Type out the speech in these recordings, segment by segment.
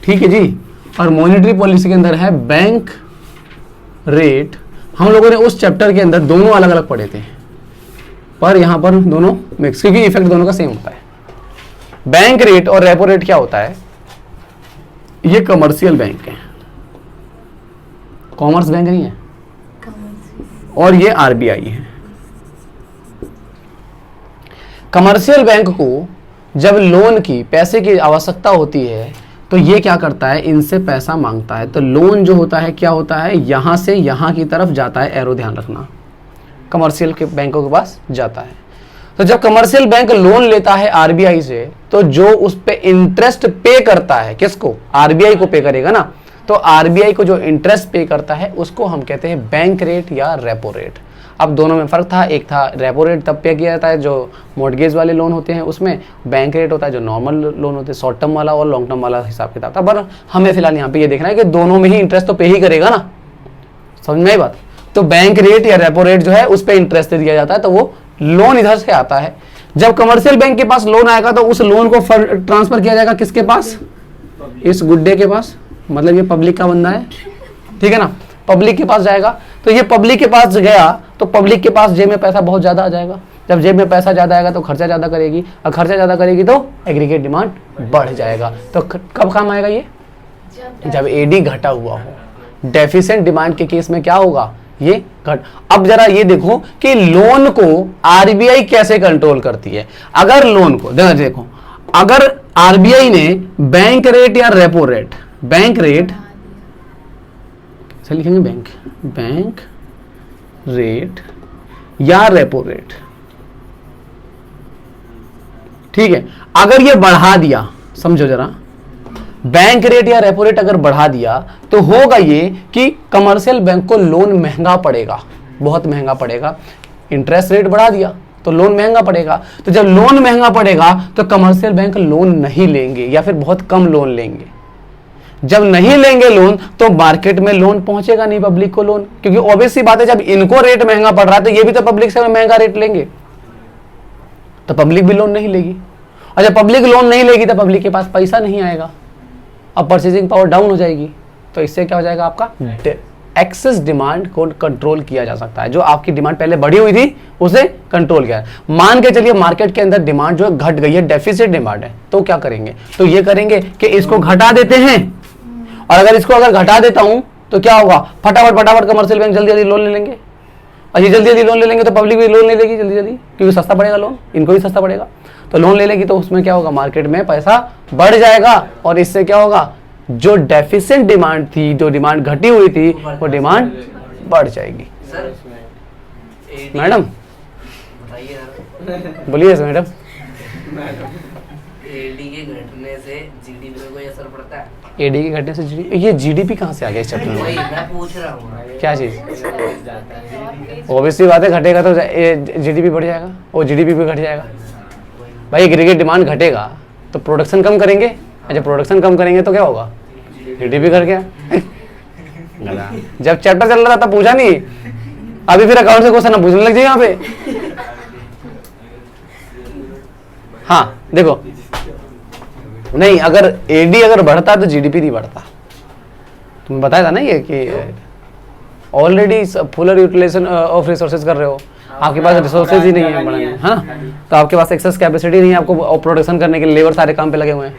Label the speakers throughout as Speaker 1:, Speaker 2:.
Speaker 1: ठीक है जी। और मॉनेटरी पॉलिसी के अंदर है बैंक रेट। हम लोगों ने उस चैप्टर के अंदर दोनों अलग अलग पढ़े थे, पर यहां पर दोनों मिक्स, क्योंकि इफेक्ट दोनों का सेम होता है। बैंक रेट और रेपो रेट क्या होता है? ये कमर्शियल बैंक है, कॉमर्स बैंक नहीं है, और ये आरबीआई है। कमर्शियल बैंक को जब लोन की, पैसे की आवश्यकता होती है तो ये क्या करता है, इनसे पैसा मांगता है। तो लोन जो होता है क्या होता है, यहां से यहां की तरफ जाता है, एरो ध्यान रखना, कमर्शियल के बैंकों के पास जाता है। तो जब कमर्शियल बैंक लोन लेता है आरबीआई से, तो जो उस पे इंटरेस्ट पे करता है, किसको? आरबीआई को पे करेगा ना। तो आरबीआई को जो इंटरेस्ट पे करता है उसको हम कहते हैं बैंक रेट या रेपो रेट। अब दोनों में फर्क था, एक था रेपो रेट तब पे किया जाता है जो मॉर्गेज वाले लोन होते हैं, उसमें बैंक रेट होता है जो नॉर्मल लोन होते हैं, शॉर्ट टर्म वाला और लॉन्ग टर्म वाला हिसाब किताब था। पर हमें फिलहाल यहाँ पे ये देखना है कि दोनों में ही इंटरेस्ट तो पे ही करेगा ना, समझ में आई बात? तो बैंक रेट या रेपो रेट जो है उस पर इंटरेस्ट दिया जाता है, तो वो लोन इधर से आता है। जब कमर्शियल बैंक के पास लोन आएगा तो उस लोन को ट्रांसफर किया जाएगा किसके पास? इस गुड्डे के पास, मतलब ये पब्लिक का बंदा है, ठीक है ना, पब्लिक के पास जाएगा। तो ये पब्लिक के पास गया तो पब्लिक के पास जेब में पैसा बहुत ज्यादा आ जाएगा। जब जेब में पैसा ज्यादा आएगा तो खर्चा ज्यादा करेगी, और खर्चा ज्यादा करेगी तो एग्रीगेट डिमांड बढ़ जाएगा। तो कब काम आएगा ये? जब एडी घटा हुआ हो। डेफिशिएंट डिमांड के केस में क्या होगा, ये घट। अब जरा ये देखो कि लोन को आरबीआई कैसे कंट्रोल करती है। अगर लोन को देखो, अगर आरबीआई ने बैंक रेट या रेपो रेट, बैंक रेट से लिखेंगे बैंक रेट या रेपो रेट, ठीक है, अगर ये बढ़ा दिया, समझो जरा, बैंक रेट या रेपो रेट अगर बढ़ा दिया तो होगा ये कि कमर्शियल बैंक को लोन महंगा पड़ेगा, बहुत महंगा पड़ेगा। इंटरेस्ट रेट बढ़ा दिया तो लोन महंगा पड़ेगा। तो जब लोन महंगा पड़ेगा तो कमर्शियल बैंक लोन नहीं लेंगे या फिर बहुत कम लोन लेंगे। जब नहीं लेंगे लोन तो मार्केट में लोन पहुंचेगा नहीं पब्लिक को लोन, क्योंकि ऑब्वियस सी बात है जब इनको रेट महंगा पड़ रहा है तो ये भी तो पब्लिक से महंगा रेट लेंगे, तो पब्लिक भी लोन नहीं लेगी। और जब पब्लिक लोन नहीं लेगी तो पब्लिक के पास पैसा नहीं आएगा, अब परचेजिंग पावर डाउन हो जाएगी। तो इससे क्या हो जाएगा, आपका एक्सेस डिमांड को कंट्रोल किया जा सकता है। जो आपकी डिमांड पहले बढ़ी हुई थी उसे कंट्रोल किया। मान के चलिए मार्केट के अंदर डिमांड जो है घट गई है, डेफिसिट डिमांड है, तो क्या करेंगे, तो ये करेंगे कि इसको घटा देते हैं। और अगर इसको अगर घटा देता हूं तो क्या होगा, फटाफट कमर्शियल बैंक जल्दी जल्दी लोन ले लेंगे, और ये जल्दी जल्दी लोन ले लेंगे तो पब्लिक भी लोन ले लेगी जल्दी जल्दी, क्योंकि सस्ता पड़ेगा लोन, इनको भी सस्ता पड़ेगा। तो लोन ले लेगी तो उसमें क्या होगा, मार्केट में पैसा बढ़ जाएगा, और इससे क्या होगा, जो डेफिशिएंट डिमांड थी, जो डिमांड घटी हुई थी, वो डिमांड बढ़ जाएगी। मैडम बोलिए मैडम।
Speaker 2: एडी के घटने से जीडीपी में कोई असर पड़ता है?
Speaker 1: एडी के घटने से जीडीपी, ये जीडीपी कहाँ से आ गया इस चैप्टर में?
Speaker 2: मैं पूछ रहा हूँ
Speaker 1: क्या चीज? ऑब्वियसली बात है, घटेगा तो जीडीपी बढ़ जाएगा, वो जीडीपी भी घट जाएगा। भाई एग्रीगेट डिमांड घटेगा तो प्रोडक्शन कम करेंगे, जब प्रोडक्शन कम करेंगे तो क्या होगा, जीडीपी घट गया। जब चैप्टर चल रहा था तब पूछा नहीं, अभी फिर अकाउंट से क्वेश्चन ना पूछने लग जाए यहाँ पे। हाँ देखो, नहीं अगर एडी अगर बढ़ता तो जीडीपी नहीं बढ़ता। तुम बताया था ना ये कि already fuller utilization of resources कर रहे हो, आपके पास रिसोर्सेज ही नहीं है बढ़ाने, हाँ, तो आपके पास एक्सेस कैपेसिटी नहीं है आपको प्रोडक्शन करने के लिए, लेबर सारे काम पे लगे हुए हैं।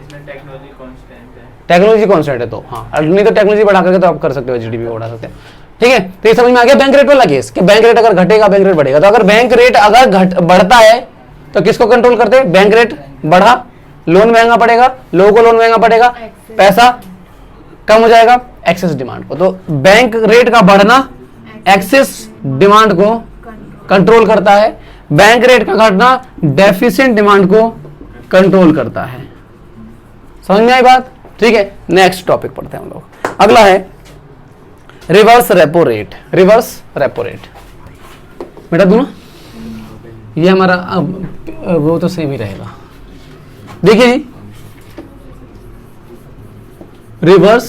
Speaker 1: टेक्नोलॉजी कॉन्स्टेंट है तो हाँ, नहीं तो टेक्नोलॉजी बढ़ा करके तो आप कर सकते हो, जीडीपी बढ़ा सकते हैं, ठीक है। तो ये समझ में आ गया बैंक रेट वाला केस, कि बैंक रेट अगर घटेगा बैंक रेट बढ़ेगा। तो अगर बैंक रेट अगर बढ़ता है तो किसको कंट्रोल करते हैं, बैंक रेट बढ़ा, लोन महंगा पड़ेगा, लोगों को लोन महंगा पड़ेगा, पैसा कम हो जाएगा, एक्सेस डिमांड को। तो बैंक रेट का बढ़ना एक्सेस डिमांड को कंट्रोल करता है, बैंक रेट का घटना डेफिशिएंट डिमांड को कंट्रोल करता है। समझ में आई बात, ठीक है। नेक्स्ट टॉपिक पढ़ते हैं हम लोग। अगला है reverse repo rate. Reverse repo rate बेटा दूं ना, ये हमारा वो तो सेम ही रहेगा। देखिए जी, रिवर्स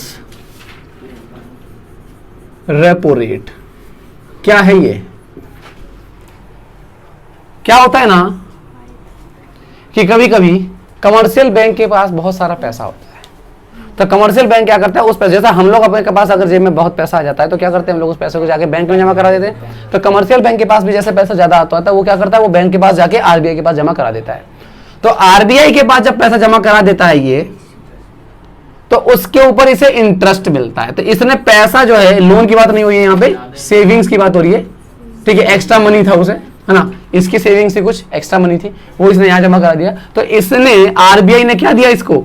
Speaker 1: रेपो रेट क्या है, ये क्या होता है ना कि कभी कभी कमर्शियल बैंक के पास बहुत सारा पैसा होता है, तो कमर्शियल बैंक क्या करता है, उस पैसे, जैसा हम लोग अपने के पास अगर जेब में बहुत पैसा आ जाता है तो क्या करते हैं हम लोग उस पैसे को जाके बैंक में जमा करा देते हैं। तो कमर्शियल बैंक के पास भी जैसे पैसा ज्यादा आता है वो क्या करता है, वो बैंक के पास जाके आरबीआई के पास जमा करा देता है। तो आरबीआई के पास जब पैसा जमा करा देता है ये, तो उसके ऊपर इसे इंटरेस्ट मिलता है। तो इसने पैसा जो है, लोन की बात नहीं हुई है यहाँ पे, सेविंग्स की बात हो रही है, ठीक है, एक्स्ट्रा मनी था उसे, है ना, इसकी सेविंग्स से कुछ एक्स्ट्रा मनी थी, वो इसने यहाँ जमा करा दिया। तो इसने, आरबीआई ने क्या दिया इसको,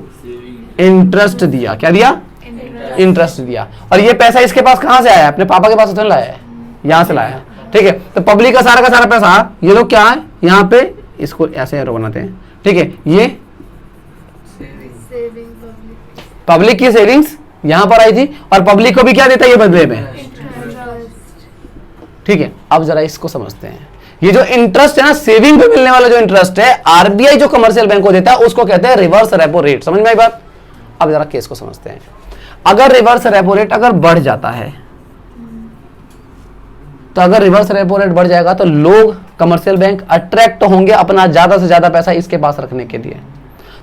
Speaker 1: इंटरेस्ट दिया। क्या दिया, इंटरेस्ट दिया। और ये पैसा इसके पास कहां से आया, अपने पापा के पास से लाया है, यहां से लाया है, ठीक है। तो पब्लिक का सारा पैसा ये लोग क्या है, यहाँ पे इसको ऐसे एरो बनाते हैं, ठीक है, ये पब्लिक की सेविंग्स यहां पर आई थी और पब्लिक को भी क्या देता है ये बदले में, ठीक है। अब जरा इसको समझते हैं, ये जो इंटरेस्ट है ना, सेविंग पे मिलने वाला जो इंटरेस्ट है, आरबीआई जो कमर्शियल बैंक को देता है उसको कहते हैं रिवर्स रेपो रेट। समझ में आई बात। अब जरा केस को समझते हैं। अगर रिवर्स रेपो रेट अगर बढ़ जाता है, तो अगर रिवर्स रेपो रेट बढ़ जाएगा तो लोग, कमर्शियल बैंक अट्रैक्ट होंगे अपना ज्यादा से ज्यादा पैसा इसके पास रखने के लिए।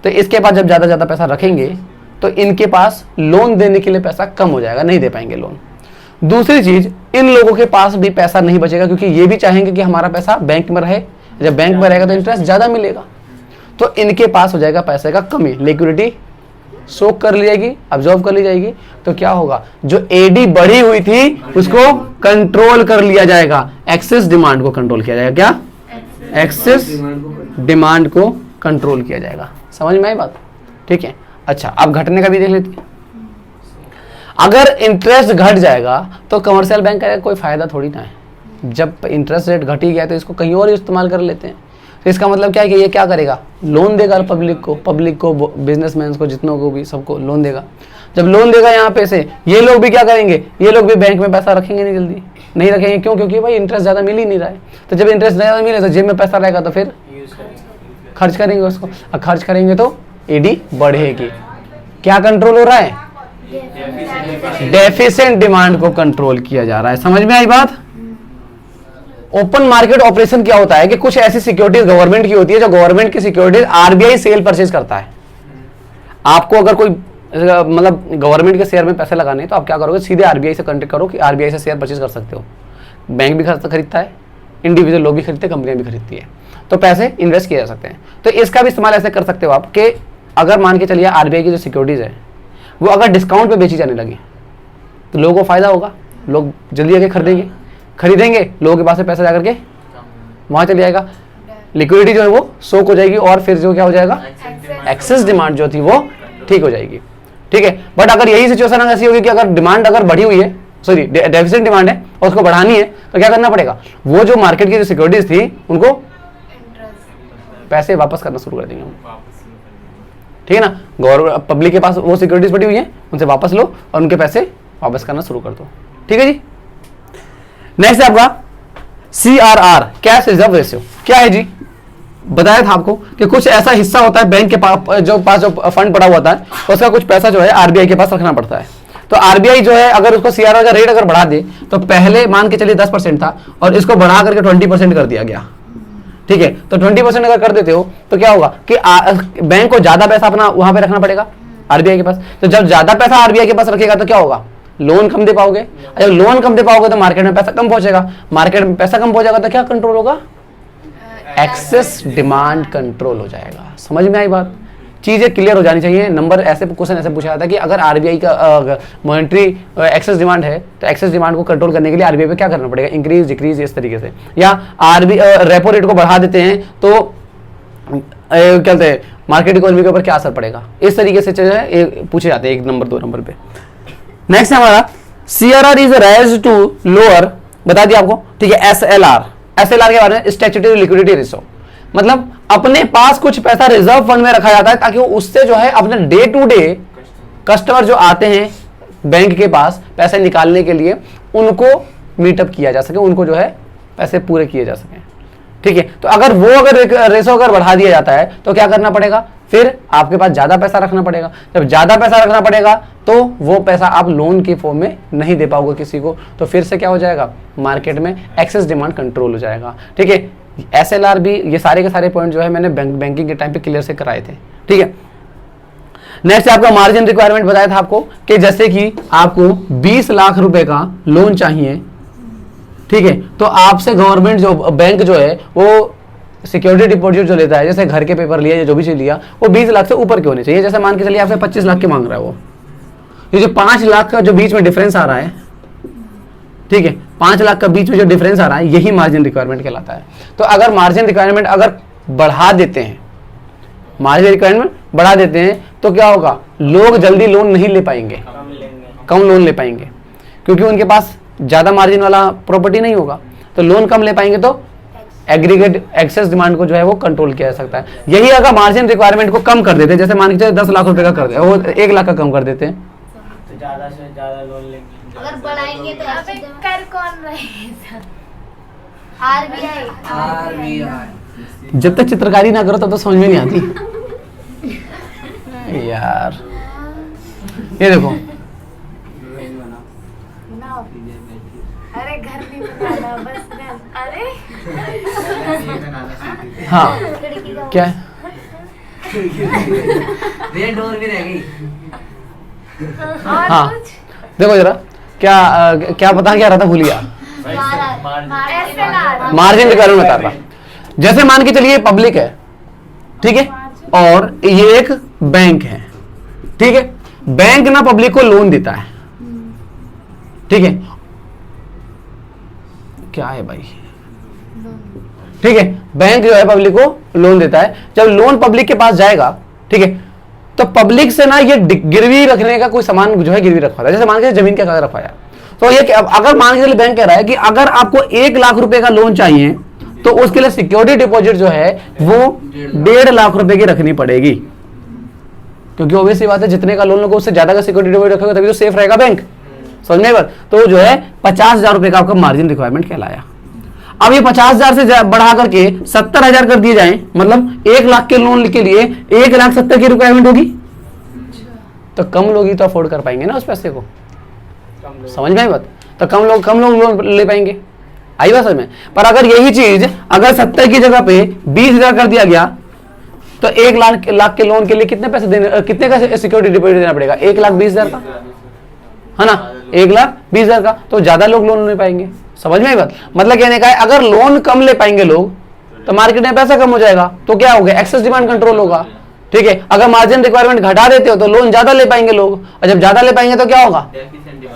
Speaker 1: तो इसके पास जब ज्यादा पैसा रखेंगे तो इनके पास लोन देने के लिए पैसा कम हो जाएगा, नहीं दे पाएंगे लोन। दूसरी चीज, इन लोगों के पास भी पैसा नहीं बचेगा, क्योंकि ये भी चाहेंगे कि हमारा पैसा बैंक में रहे। जब बैंक में रहेगा तो इंटरेस्ट ज्यादा मिलेगा, तो इनके पास हो जाएगा पैसे का कमी, लिक्विडिटी सोक कर ली जाएगी, अब्जॉर्व कर ली जाएगी। तो क्या होगा, जो एडी बढ़ी हुई थी उसको कंट्रोल कर लिया जाएगा, एक्सेस डिमांड को कंट्रोल किया जाएगा। क्या, एक्सेस डिमांड को कंट्रोल किया जाएगा। समझ में आई बात, ठीक है। अच्छा, अब घटने का भी देख लेते हैं। अगर इंटरेस्ट घट जाएगा तो कमर्शियल बैंक का कोई फायदा थोड़ी ना है। जब इंटरेस्ट रेट घट ही गया तो इसको कहीं और इस्तेमाल कर लेते हैं। तो इसका मतलब क्या है कि ये क्या करेगा, लोन देगा पब्लिक को बिजनेसमैन को, जितनों को भी, सबको लोन देगा। जब लोन देगा यहाँ पे से, ये लोग भी क्या करेंगे, ये लोग भी बैंक में पैसा रखेंगे नहीं, जल्दी नहीं रखेंगे। क्यों, क्योंकि भाई इंटरेस्ट ज्यादा मिल ही नहीं रहा है। तो जब इंटरेस्ट ज्यादा मिले तो जेब में पैसा रहेगा तो फिर खर्च करेंगे उसको, और खर्च करेंगे तो एडी बढ़ेगी। क्या कंट्रोल हो रहा है, डेफिसिएंट डिमांड को कंट्रोल किया जा रहा है। समझ में आई बात। ओपन मार्केट ऑपरेशन क्या होता है कि कुछ ऐसी सिक्योरिटीज गवर्नमेंट की होती है, जो गवर्नमेंट की सिक्योरिटीज आरबीआई सेल परचेज करता है। आपको अगर कोई मतलब गवर्नमेंट के शेयर में पैसे लगाने तो आप क्या करोगे, सीधे आरबीआई से कॉन्टेक्ट करो कि आरबीआई से शेयर परचेज कर सकते हो। बैंक भी खरीदता है, इंडिविजुअल लोग भी खरीदते हैं, कंपनियां भी खरीदती है, तो पैसे इन्वेस्ट किए जा सकते हैं। तो इसका भी इस्तेमाल ऐसे कर सकते हो आप कि अगर मान के चलिए आरबीआई की जो सिक्योरिटीज है वो अगर डिस्काउंट पे बेची जाने लगी तो लोगों को फायदा होगा, लोग जल्दी आके खरीदेंगे, लोगों के पास से पैसा जाकर के वहां चले जाएगा, लिक्विडिटी जो है वो सोक हो जाएगी, और फिर जो क्या हो जाएगा, एक्सेस डिमांड जो थी वो ठीक हो जाएगी, ठीक है। बट अगर यही सिचुएशन ऐसी होगी कि अगर डिमांड अगर बढ़ी हुई है, सॉरी डेफिसिएंट डिमांड है और उसको बढ़ानी है, तो क्या करना पड़ेगा, वो जो मार्केट की जो सिक्योरिटीज थी उनको पैसे वापस करना शुरू कर देंगे हम, ठीक है ना। गवर्नमेंट पब्लिक के पास वो सिक्योरिटीज पड़ी हुई है, उनसे वापस लो और उनके पैसे वापस करना शुरू कर दो, ठीक है जी। नेक्स्ट है आपका CRR, कैश रिजर्व रेशियो। क्या है जी, बताया था आपको कि कुछ ऐसा हिस्सा होता है बैंक के पास जो फंड पड़ा हुआ है, उसका कुछ पैसा जो है आरबीआई के पास रखना पड़ता है। तो आरबीआई जो है अगर उसको CRR का रेट अगर बढ़ा दे, तो पहले मान के चलिए 10% था और इसको बढ़ा करके 20% कर दिया गया, ठीक है। तो 20% अगर कर देते हो तो क्या होगा कि बैंक को ज्यादा पैसा अपना वहां पे रखना पड़ेगा आरबीआई के पास। तो जब ज्यादा पैसा आरबीआई के पास रखेगा तो क्या होगा, लोन कम दे पाओगे। जब लोन कम दे पाओगे तो मार्केट में पैसा कम पहुंचेगा, मार्केट में पैसा कम पहुंचेगा तो क्या कंट्रोल होगा, एक्सेस डिमांड कंट्रोल हो जाएगा। समझ में आई बात, चीजें क्लियर हो जानी चाहिए। नंबर ऐसे क्वेश्चन ऐसे पूछा जाता है कि अगर आरबीआई का मॉनेटरी एक्सेस डिमांड है तो एक्सेस डिमांड को कंट्रोल करने के लिए आरबीआई पे क्या करना पड़ेगा, इंक्रीज डिक्रीज इस तरीके से, या आरबीआई रेपो रेट को बढ़ा देते हैं तो क्या कहते हैं मार्केट इकोनॉमी के ऊपर क्या असर पड़ेगा, इस तरीके से चीजें पूछे जाते हैं 1 नंबर 2 नंबर पे। नेक्स्ट है हमारा CRR is rise to lower, बता दिया आपको, ठीक है। SLR के बारे में, स्टैट्यूटरी लिक्विडिटी रेशियो, मतलब अपने पास कुछ पैसा रिजर्व फंड में रखा जाता है ताकि वो उससे जो है अपने डे टू डे कस्टमर जो आते हैं बैंक के पास पैसे निकालने के लिए उनको मीटअप किया जा सके, उनको जो है पैसे पूरे किए जा सके, ठीक है। तो अगर वो अगर रेशो अगर बढ़ा दिया जाता है तो क्या करना पड़ेगा, फिर आपके पास ज्यादा पैसा रखना पड़ेगा। जब ज्यादा पैसा रखना पड़ेगा तो वो पैसा आप लोन के फॉर्म में नहीं दे पाओगे किसी को, तो फिर से क्या हो जाएगा, मार्केट में एक्सेस डिमांड कंट्रोल हो जाएगा, ठीक है। SLR भी, ये सारे के सारे पॉइंट जो है मैंने बैंकिंग के टाइम पे क्लियर से कराए थे, ठीक है। नेक्स्ट आपका मार्जिन रिक्वायरमेंट बताया था आपको कि जैसे कि आपको 20 लाख रुपए का लोन चाहिए, ठीक है, तो आपसे गवर्नमेंट जो बैंक जो है वो सिक्योरिटी डिपॉजिट जो लेता है, जैसे घर के पेपर लिया या जो भी चीज लिया, वो 20 लाख से ऊपर के होने चाहिए। जैसे मान के चलिए आपसे 25 लाख के मांग रहा है वो, ये जो 5 लाख का जो बीच में डिफरेंस आ रहा है, ठीक है, 5 लाख का बीच में जो डिफरेंस आ रहा है, यही मार्जिन रिक्वायरमेंट कहलाता है। तो अगर मार्जिन रिक्वायरमेंट अगर बढ़ा देते हैं, मार्जिन रिक्वायरमेंट बढ़ा देते हैं, तो क्या होगा, लोग जल्दी लोन नहीं ले पाएंगे, कम लोन ले पाएंगे, क्योंकि उनके पास ज्यादा मार्जिन वाला प्रॉपर्टी नहीं होगा, तो लोन कम ले पाएंगे, तो एग्रीगेट एक्सेस डिमांड को जो है वो कंट्रोल किया जा सकता है। यही अगर मार्जिन रिक्वायरमेंट को कम कर देते हैं, जैसे मान के चलिए 10 लाख रुपए का कर दे, वो 1 लाख का कम कर देते हैं,
Speaker 3: तो ज्यादा से ज्यादा लोन लेंगे।
Speaker 4: अगर बढ़ाएंगे तो
Speaker 5: अबे कर कौन रहेगा?
Speaker 2: आरबीआई।
Speaker 1: जब तक चित्रकारी ना करो तब तो समझ में नहीं आती यार। ये देखो,
Speaker 5: बनाओ। अरे घर नहीं बनाना, बस अरे
Speaker 1: हाँ
Speaker 4: खिड़की का
Speaker 1: क्या है,
Speaker 2: रेड डोर भी रह गई।
Speaker 5: और
Speaker 1: हाँ
Speaker 5: कुछ
Speaker 1: देखो जरा, क्या क्या बता क्या रहा था, भूल गया।
Speaker 5: ऐसे ना
Speaker 1: मार्जिन रिक्वायरमेंट बता रहा, जैसे मान के चलिए पब्लिक है, ठीक है, और ये एक बैंक है, ठीक है, बैंक ना पब्लिक को लोन देता है, ठीक है, क्या है भाई, ठीक है, बैंक जो है पब्लिक को लोन देता है। जब लोन पब्लिक के पास जाएगा, ठीक है, तो पब्लिक से ना ये गिरवी रखने का कोई सामान जो है गिरवी रखवाता है, जैसे मान के जमीन का कागज रखवाया, तो ये अगर मान के चलिए बैंक कह रहा है कि अगर आपको 1 लाख रुपए का लोन चाहिए, तो उसके लिए सिक्योरिटी डिपॉजिट जो है वो 1.5 लाख रुपए की रखनी पड़ेगी, क्योंकि ऑब्वियसली बात है, जितने का लोन लोगे उससे ज्यादा का सिक्योरिटी डिपॉजिट रखोगे तभी तो सेफ रहेगा बैंक, समझ में बात। तो जो है 50,000 रुपए का आपका मार्जिन रिक्वायरमेंट कहलाया। अब ये 50,000 से बढ़ा करके 70,000 कर दिए जाए, मतलब 1 लाख के लोन के लिए 1,70,000 की रिक्वायरमेंट होगी, तो कम लोग ही तो अफोर्ड कर पाएंगे ना उस पैसे को, समझ में आई बात। तो कम लोग लोन ले पाएंगे, आई बात समझ में। पर अगर यही चीज अगर 70 की जगह पे 20,000 कर दिया गया, तो 1 लाख के लोन के लिए कितने पैसे देने, कितने का सिक्योरिटी डिपॉजिट देना पड़ेगा, 1,20,000 का, है ना, 1,20,000 का, तो ज्यादा लोग लोन ले पाएंगे, समझ में आई बात। मतलब कहने का है, अगर लोन कम ले पाएंगे लोग, तो मार्केट में पैसा कम हो जाएगा, तो क्या होगा, एक्सेस डिमांड कंट्रोल होगा, ठीक है। अगर मार्जिन रिक्वायरमेंट घटा देते हो तो लोन ज्यादा ले पाएंगे लोग, और जब ज्यादा ले पाएंगे तो क्या होगा,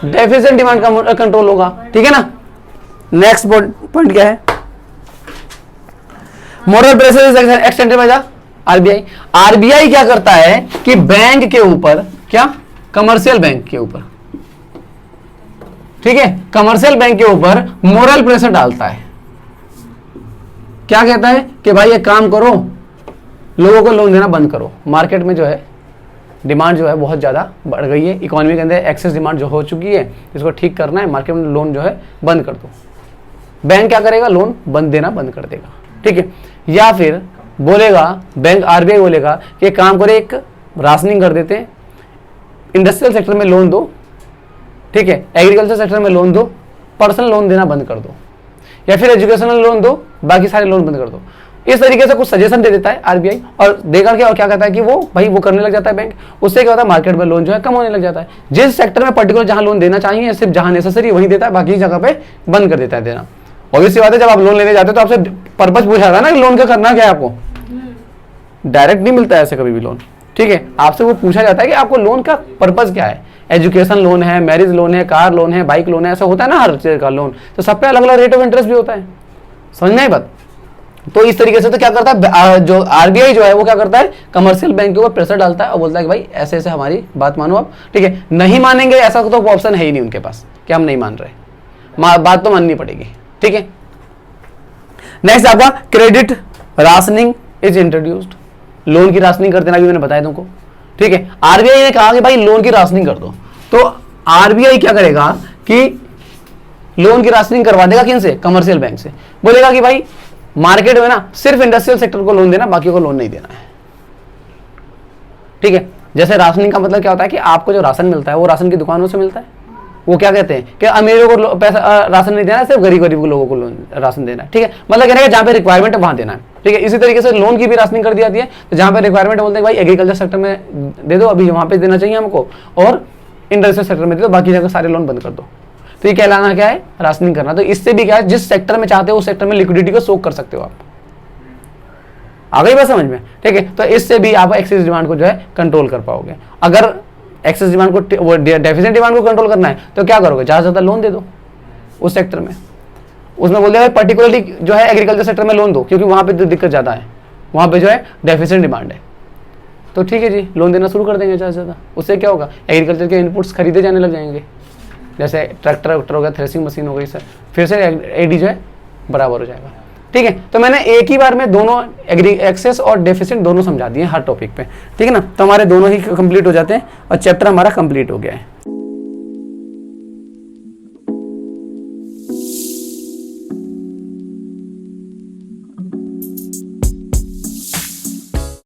Speaker 1: डेफिसिएंट डिमांड कंट्रोल होगा, ठीक है ना। नेक्स्ट पॉइंट क्या है, moral pressure extended by the RBI. RBI क्या करता है कि बैंक के ऊपर, क्या, कमर्शियल बैंक के ऊपर, ठीक है, कमर्शियल बैंक के ऊपर मोरल प्रेशर डालता है। क्या कहता है कि भाई एक काम करो, लोगों को लोन देना बंद करो, मार्केट में जो है डिमांड जो है बहुत ज़्यादा बढ़ गई है, इकोनॉमी के अंदर एक्सेस डिमांड जो हो चुकी है, इसको ठीक करना है, मार्केट में लोन जो है बंद कर दो। बैंक क्या करेगा, लोन देना बंद कर देगा, ठीक है। या फिर बोलेगा बैंक, आरबीआई बोलेगा कि एक काम करे, एक राशनिंग कर देते हैं, इंडस्ट्रियल सेक्टर में लोन दो, ठीक है, एग्रीकल्चर सेक्टर में लोन दो, पर्सनल लोन देना बंद कर दो, या फिर एजुकेशनल लोन दो, बाकी सारे लोन बंद कर दो। इस तरीके से कुछ सजेशन दे देता है आरबीआई, और देकर के और क्या कहता है कि वो भाई वो करने लग जाता है बैंक। उससे क्या होता है, मार्केट में लोन जो है कम होने लग जाता है। जिस सेक्टर में पर्टिकुलर जहां लोन देना चाहिए, सिर्फ जहां नेसेसरी वहीं देता है, बाकी जगह पे बंद कर देता है देना। ऑब्वियसली बात है, जब आप लोन लेने जाते हो तो आपसे पर्पज पूछा था ना कि लोन का करना क्या है, आपको डायरेक्ट नहीं मिलता है ऐसे कभी भी लोन, ठीक है। आपसे वो पूछा जाता है कि आपको लोन का पर्पज क्या है, एजुकेशन लोन है, मैरिज लोन है, कार लोन है, बाइक लोन है, ऐसा होता है ना हर चीज का लोन, तो सब पे अलग अलग रेट ऑफ इंटरेस्ट भी होता है, समझ में आई बात। तो इस तरीके से तो क्या करता है जो आरबीआई जो है वो क्या करता है, कमर्शियल बैंक के ऊपर प्रेशर डालता है और बोलता है कि भाई ऐसे ऐसे हमारी बात मानो आप, ठीक है। नहीं मानेंगे ऐसा तो ऑप्शन है ही नहीं उनके पास कि हम नहीं मान रहे, बात तो माननी पड़ेगी, ठीक है। नेक्स्ट आपका credit rationing is introduced, loan की राशनिंग कर देना भी मैंने बताया तुमको, ठीक है। आरबीआई ने कहा कि भाई लोन की राशनिंग कर दो, तो आरबीआई क्या करेगा कि लोन की राशनिंग करवा देगा किन से, कमर्शियल बैंक से। बोलेगा कि भाई मार्केट में ना सिर्फ इंडस्ट्रियल सेक्टर को लोन देना, बाकी को लोन नहीं देना है, ठीक है। जैसे राशनिंग का मतलब क्या होता है कि आपको जो राशन मिलता है वो राशन की दुकानों से मिलता है, वो क्या कहते हैं कि अमीरों को पैसा राशन नहीं देना है, सिर्फ गरीब लोगों को लोन राशन देना है, ठीक है। मतलब कहने का जहां पे रिक्वायरमेंट है वहां देना है, ठीक है। इसी तरीके से लोन की भी राशनिंग कर दी जाती है। तो जहाँ पे रिक्वायरमेंट बोलते हैं भाई एग्रीकल्चर सेक्टर में दे दो, अभी वहाँ पे देना चाहिए हमको, और इंडस्ट्रियल सेक्टर में दे दो, बाकी जगह सारे लोन बंद कर दो। तो ये कहलाना क्या है, राशनिंग करना। तो इससे भी क्या है, जिस सेक्टर में चाहते हो उस सेक्टर में लिक्विडिटी को सोक कर सकते हो आप। आ गई बात समझ में? ठीक है। तो इससे भी आप एक्सेस डिमांड को जो है कंट्रोल कर पाओगे। अगर एक्सेस डिमांड को, वो डेफिसिट डिमांड को कंट्रोल करना है तो क्या करोगे, ज़्यादा से ज़्यादा लोन दे दो उस सेक्टर में। उसमें बोल दिया पर्टिकुलरली जो है एग्रीकल्चर सेक्टर में लोन दो, क्योंकि वहाँ पे दिक्कत ज़्यादा है, वहाँ पे जो है डेफिसिट डिमांड है। तो ठीक है जी, लोन देना शुरू कर देंगे ज़्यादा से ज़्यादा। उससे क्या होगा, एग्रीकल्चर के इनपुट्स खरीदे जाने लग जाएंगे, जैसे ट्रैक्टर वैक्टर हो गया, थ्रेसिंग मशीन हो गई सर, फिर से एडी जो है बराबर हो जाएगा। ठीक है। तो मैंने एक ही बार में दोनों एक्सेस और डेफिसिट दोनों समझा दिए हर टॉपिक पे। ठीक है ना। तो हमारे दोनों ही कंप्लीट हो जाते हैं और चैप्टर हमारा कंप्लीट हो गया है।